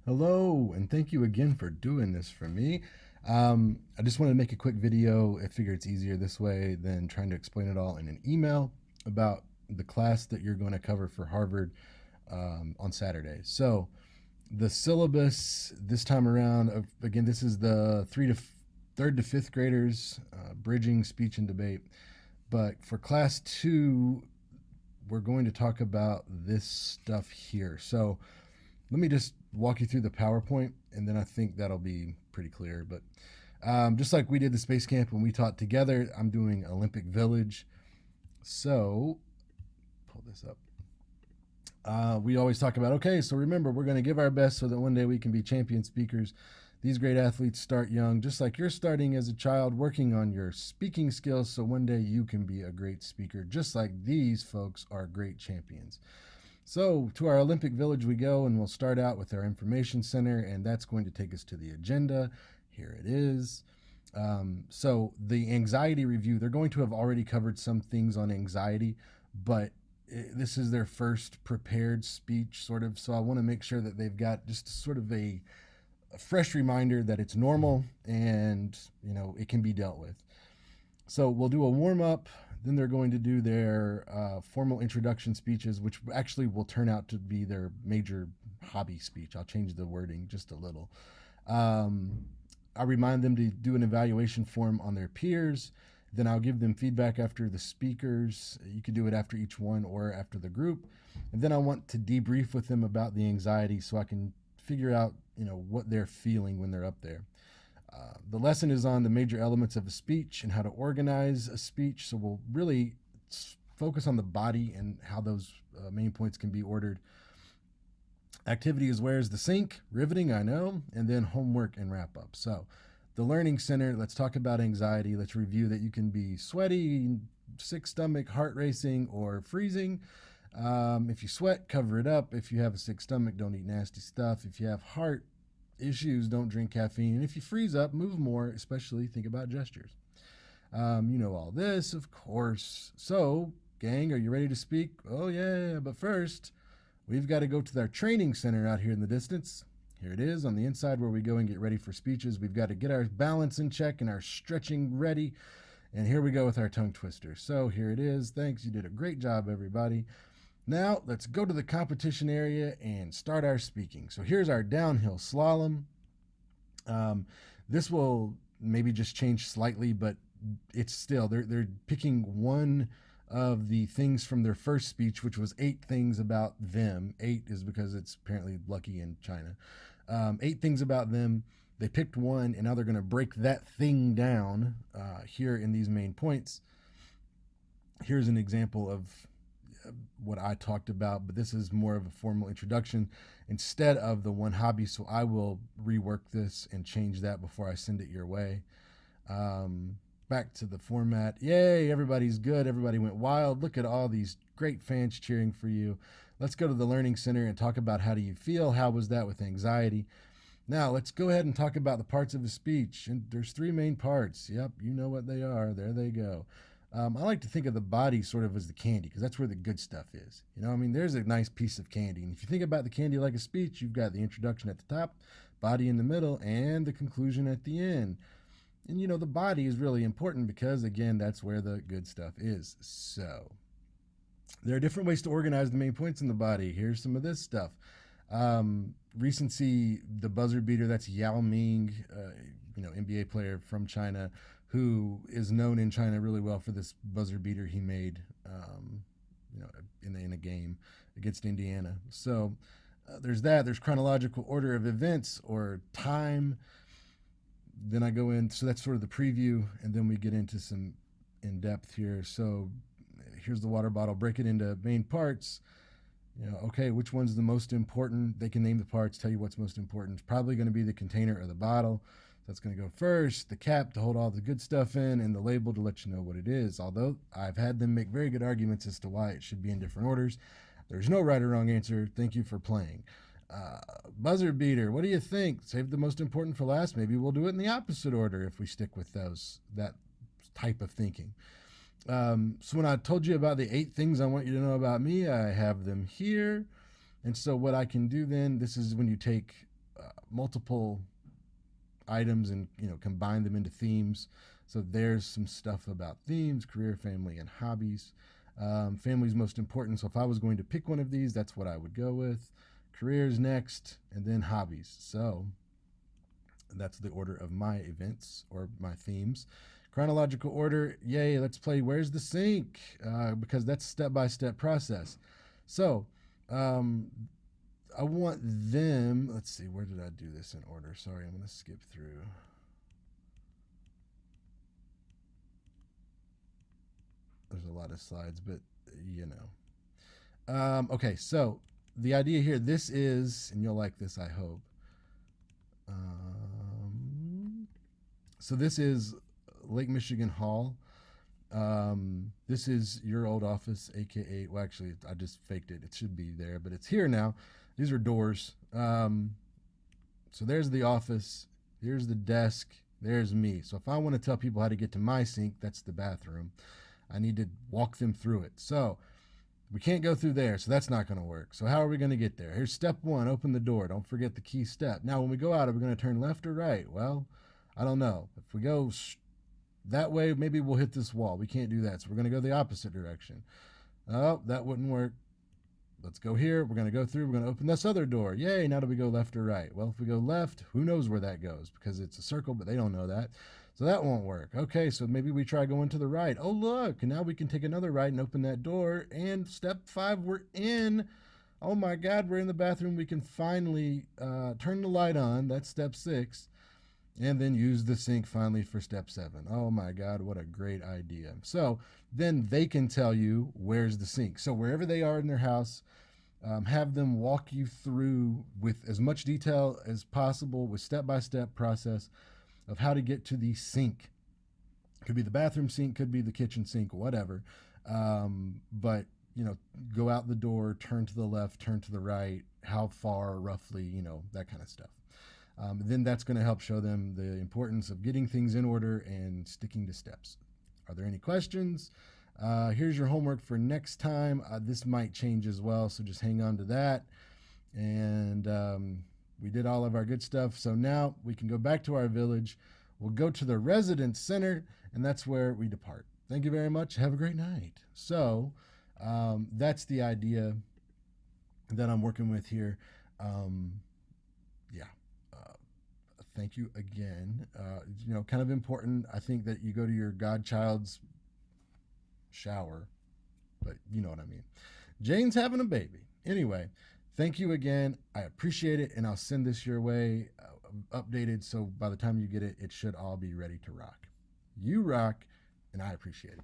Hello, and thank you again for doing this for me. I just wanted to make a quick video. I figure it's easier this way than trying to explain it all in an email about the class that you're going to cover for Harvard on Saturday. So, the syllabus this time around, again, this is the third to fifth graders, bridging speech and debate. But for class two, we're going to talk about this stuff here. So, let me just walk you through the PowerPoint, and then I think that'll be pretty clear. But just like we did the space camp when we taught together, I'm doing Olympic Village. So, pull this up. We always talk about, okay, so remember, we're going to give our best so that one day we can be champion speakers. These great athletes start young, just like you're starting as a child, working on your speaking skills so one day you can be a great speaker, just like these folks are great champions. So, to our Olympic Village we go, and we'll start out with our information center, and that's going to take us to the agenda. Here it is. So, the anxiety review, they're going to have already covered some things on anxiety, but this is their first prepared speech, sort of. So, I want to make sure that they've got just sort of a fresh reminder that it's normal and, it can be dealt with. So, we'll do a warm up. Then they're going to do their formal introduction speeches, which actually will turn out to be their major hobby speech. I'll change the wording just a little. I remind them to do an evaluation form on their peers. Then I'll give them feedback after the speakers. You could do it after each one or after the group. And then I want to debrief with them about the anxiety so I can figure out, what they're feeling when they're up there. The lesson is on the major elements of a speech and how to organize a speech. So we'll really focus on the body and how those main points can be ordered. Activity is where's the sink, riveting, I know, and then homework and wrap up. So the Learning Center, let's talk about anxiety. Let's review that you can be sweaty, sick stomach, heart racing, or freezing. If you sweat, cover it up. If you have a sick stomach, don't eat nasty stuff. If you have heart issues, don't drink caffeine. And if you freeze up, move more, especially think about gestures. You know all this, of course. So, gang, are you ready to speak? Oh, yeah, but first, we've got to go to our training center out here in the distance. Here it is on the inside where we go and get ready for speeches. We've got to get our balance in check and our stretching ready. And here we go with our tongue twister. So here it is. Thanks. You did a great job, everybody. Now, let's go to the competition area and start our speaking. So here's our downhill slalom. This will maybe just change slightly, but it's still, they're picking one of the things from their first speech, which was 8 things about them. 8 is because it's apparently lucky in China. 8 things about them. They picked one, and now they're going to break that thing down here in these main points. Here's an example of what I talked about, but this is more of a formal introduction instead of the one hobby. So I will rework this and change that before I send it your way. Back to the format. Yay, everybody's good. Everybody went wild. Look at all these great fans cheering for you. Let's go to the Learning Center and talk about how do you feel? How was that with anxiety? Now, let's go ahead and talk about the parts of a speech. And there's 3 main parts. Yep, you know what they are. There they go. I like to think of the body sort of as the candy because that's where the good stuff is. There's a nice piece of candy. And if you think about the candy like a speech, you've got the introduction at the top, body in the middle, and the conclusion at the end. And, the body is really important because, again, that's where the good stuff is. So there are different ways to organize the main points in the body. Here's some of this stuff. Recency, the buzzer beater, that's Yao Ming, NBA player from China, who is known in China really well for this buzzer beater he made, in a game against Indiana. So there's that. There's chronological order of events or time. Then I go in, so that's sort of the preview, and then we get into some in depth here. So here's the water bottle. Break it into main parts. Okay, which one's the most important? They can name the parts, tell you what's most important. It's probably going to be the container or the bottle. That's going to go first, the cap to hold all the good stuff in, and the label to let you know what it is. Although I've had them make very good arguments as to why it should be in different orders. There's no right or wrong answer. Thank you for playing. Buzzer beater, what do you think? Save the most important for last. Maybe we'll do it in the opposite order if we stick with that type of thinking. So when I told you about the 8 things I want you to know about me, I have them here. And so what I can do then, this is when you take multiple items and combine them into themes. So there's some stuff about themes: career, family, and hobbies. Family's most important. So if I was going to pick one of these, that's what I would go with. Careers next, and then hobbies. So that's the order of my events or my themes. Chronological order, yay, let's play Where's the Sink? Because that's step-by-step process. So I want them, let's see, where did I do this in order? Sorry, I'm going to skip through. There's a lot of slides, but okay, so the idea here, this is, and you'll like this, I hope. So this is Lake Michigan Hall. This is your old office, aka, well, actually, I just faked it. It should be there, but it's here now. These are doors. So there's the office. Here's the desk. There's me. So if I want to tell people how to get to my sink, that's the bathroom. I need to walk them through it. So we can't go through there, so that's not going to work. So how are we going to get there? Here's step one, open the door. Don't forget the key step. Now, when we go out, are we going to turn left or right? Well, I don't know. If we go that way, maybe we'll hit this wall. We can't do that, so we're going to go the opposite direction. Oh, that wouldn't work. Let's go here. We're going to go through. We're going to open this other door. Yay, now do we go left or right? Well, if we go left, who knows where that goes because it's a circle, but they don't know that. So that won't work. Okay, so maybe we try going to the right. Oh, look, and now we can take another right and open that door. And step 5, we're in. Oh, my God, we're in the bathroom. We can finally turn the light on. That's step 6. And then use the sink finally for step 7. Oh my God, what a great idea. So then they can tell you where's the sink. So wherever they are in their house, have them walk you through with as much detail as possible with step-by-step process of how to get to the sink. Could be the bathroom sink, could be the kitchen sink, whatever. But go out the door, turn to the left, turn to the right, how far roughly, that kind of stuff. Then that's going to help show them the importance of getting things in order and sticking to steps. Are there any questions? Here's your homework for next time. This might change as well, so just hang on to that. And we did all of our good stuff. So now we can go back to our village. We'll go to the residence center, and that's where we depart. Thank you very much. Have a great night. So that's the idea that I'm working with here. Yeah. Thank you again. Kind of important, I think, that you go to your godchild's shower, but you know what I mean. Jane's having a baby. Anyway, thank you again. I appreciate it, and I'll send this your way updated, so by the time you get it, it should all be ready to rock. You rock, and I appreciate it.